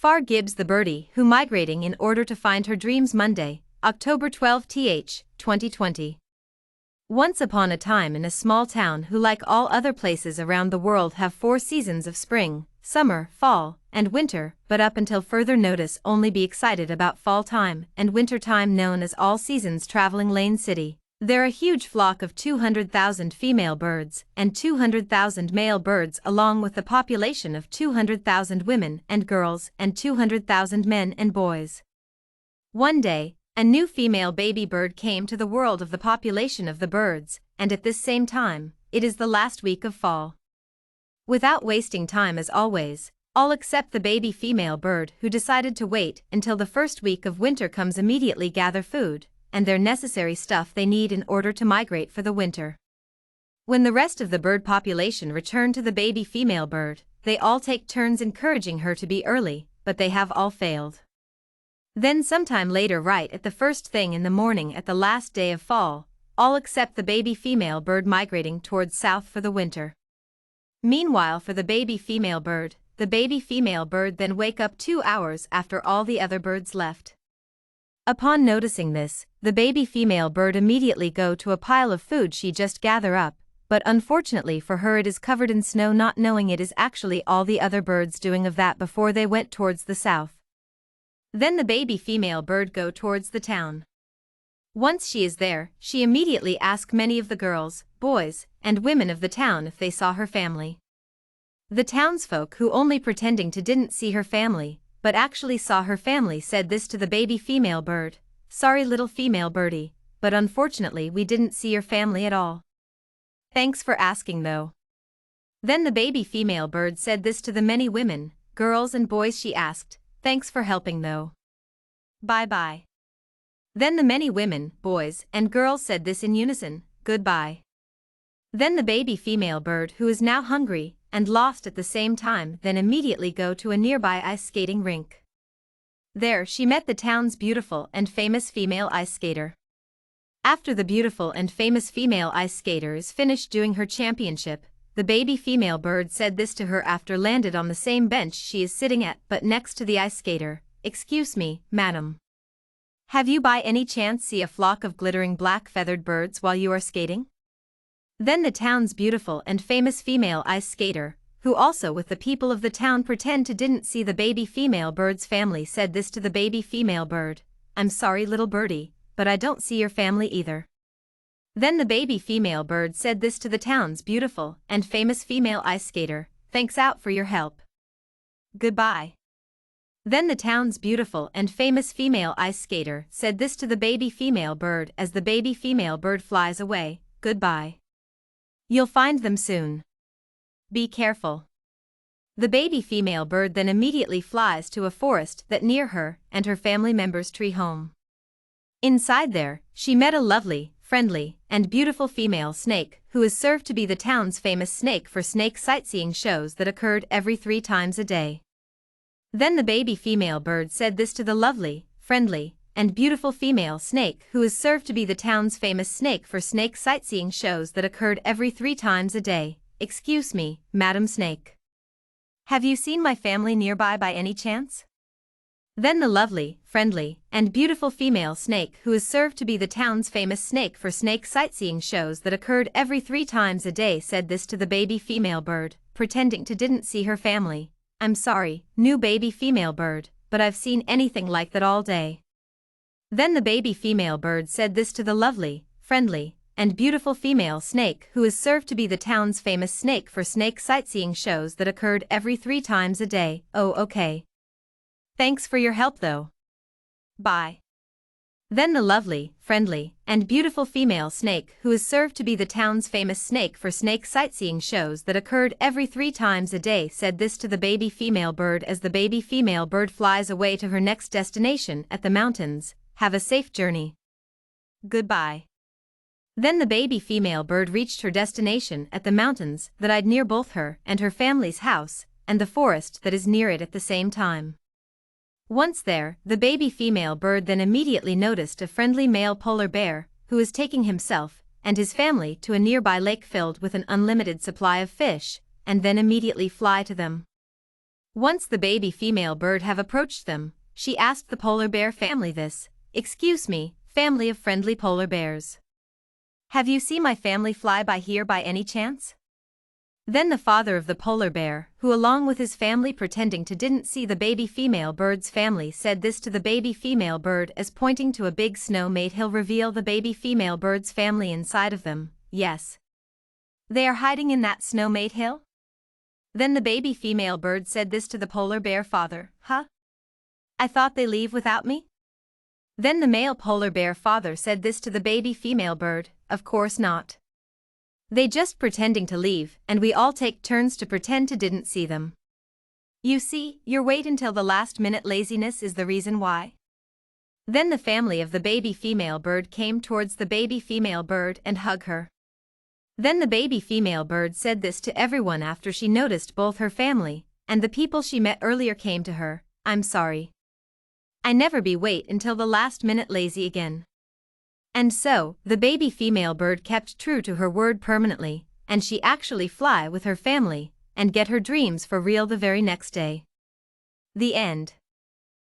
Fajr Gibbs the birdie who migrating in order to find her dreams. Monday, October 12, 2020. Once upon a time in a small town who, like all other places around the world, have 4 seasons of spring, summer, fall, and winter, but up until further notice only be excited about fall time and winter time, known as all seasons. Traveling Lane City. There a huge flock of 200,000 female birds and 200,000 male birds, along with the population of 200,000 women and girls and 200,000 men and boys. One day, a new female baby bird came to the world of the population of the birds, and at this same time, it is the last week of fall. Without wasting time, as always, all except the baby female bird, who decided to wait until the first week of winter comes, immediately gather food and their necessary stuff they need in order to migrate for the winter. When the rest of the bird population return to the baby female bird, they all take turns encouraging her to be early, but they have all failed. Then sometime later, right at the first thing in the morning at the last day of fall, all except the baby female bird migrating towards south for the winter. Meanwhile, for the baby female bird then wake up 2 hours after all the other birds left. Upon noticing this, the baby female bird immediately go to a pile of food she just gather up, but unfortunately for her it is covered in snow, not knowing it is actually all the other birds doing of that before they went towards the south. Then the baby female bird go towards the town. Once she is there, she immediately ask many of the girls, boys, and women of the town if they saw her family. The townsfolk, who only pretending to didn't see her family, but actually saw her family, said this to the baby female bird: "Sorry little female birdie, but unfortunately we didn't see your family at all. Thanks for asking though." Then the baby female bird said this to the many women, girls and boys she asked: "Thanks for helping though. Bye-bye." Then the many women, boys, and girls said this in unison: "Goodbye." Then the baby female bird, who is now hungry and lost at the same time, then immediately go to a nearby ice skating rink. There she met the town's beautiful and famous female ice skater. After the beautiful and famous female ice skater is finished doing her championship, the baby female bird said this to her after landed on the same bench she is sitting at, but next to the ice skater: "Excuse me, madam. Have you by any chance see a flock of glittering black feathered birds while you are skating?" Then the town's beautiful and famous female ice skater, who also with the people of the town pretend to didn't see the baby female bird's family, said this to the baby female bird: "I'm sorry little birdie, but I don't see your family either." Then the baby female bird said this to the town's beautiful and famous female ice skater: "Thanks out for your help. Goodbye." Then the town's beautiful and famous female ice skater said this to the baby female bird as the baby female bird flies away: "Goodbye. You'll find them soon. Be careful." The baby female bird then immediately flies to a forest that near her and her family members' tree home. Inside there, she met a lovely, friendly, and beautiful female snake, who is served to be the town's famous snake for snake sightseeing shows that occurred every 3 times a day. Then the baby female bird said this to the lovely, friendly, and beautiful female snake, who is served to be the town's famous snake for snake sightseeing shows that occurred every 3 times a day: "Excuse me, Madam Snake. Have you seen my family nearby by any chance?" Then the lovely, friendly, and beautiful female snake, who is served to be the town's famous snake for snake sightseeing shows that occurred every 3 times a day, said this to the baby female bird, pretending to didn't see her family: "I'm sorry, new baby female bird, but I've seen anything like that all day." Then the baby female bird said this to the lovely, friendly, and beautiful female snake, who is served to be the town's famous snake for snake sightseeing shows that occurred every 3 times a day: "Oh, okay. Thanks for your help though. Bye." Then the lovely, friendly, and beautiful female snake, who is served to be the town's famous snake for snake sightseeing shows that occurred every 3 times a day, said this to the baby female bird as the baby female bird flies away to her next destination at the mountains: "Have a safe journey. Goodbye." Then the baby female bird reached her destination at the mountains that I'd near both her and her family's house, and the forest that is near it at the same time. Once there, the baby female bird then immediately noticed a friendly male polar bear, who is taking himself and his family to a nearby lake filled with an unlimited supply of fish, and then immediately fly to them. Once the baby female bird have approached them, she asked the polar bear family this, "Excuse me, family of friendly polar bears. Have you seen my family fly by here by any chance?" Then the father of the polar bear, who along with his family pretending to didn't see the baby female bird's family, said this to the baby female bird as pointing to a big snow-made hill reveal the baby female bird's family inside of them. "Yes. They are hiding in that snow-made hill?" Then the baby female bird said this to the polar bear father, "Huh? I thought they leave without me?" Then the male polar bear father said this to the baby female bird, "Of course not. They just pretending to leave, and we all take turns to pretend to didn't see them. You see, your wait until the last minute laziness is the reason why." Then the family of the baby female bird came towards the baby female bird and hugged her. Then the baby female bird said this to everyone after she noticed both her family and the people she met earlier came to her, "I'm sorry. I never be wait until the last minute lazy again." And so, the baby female bird kept true to her word permanently, and she actually fly with her family and get her dreams for real the very next day. The end.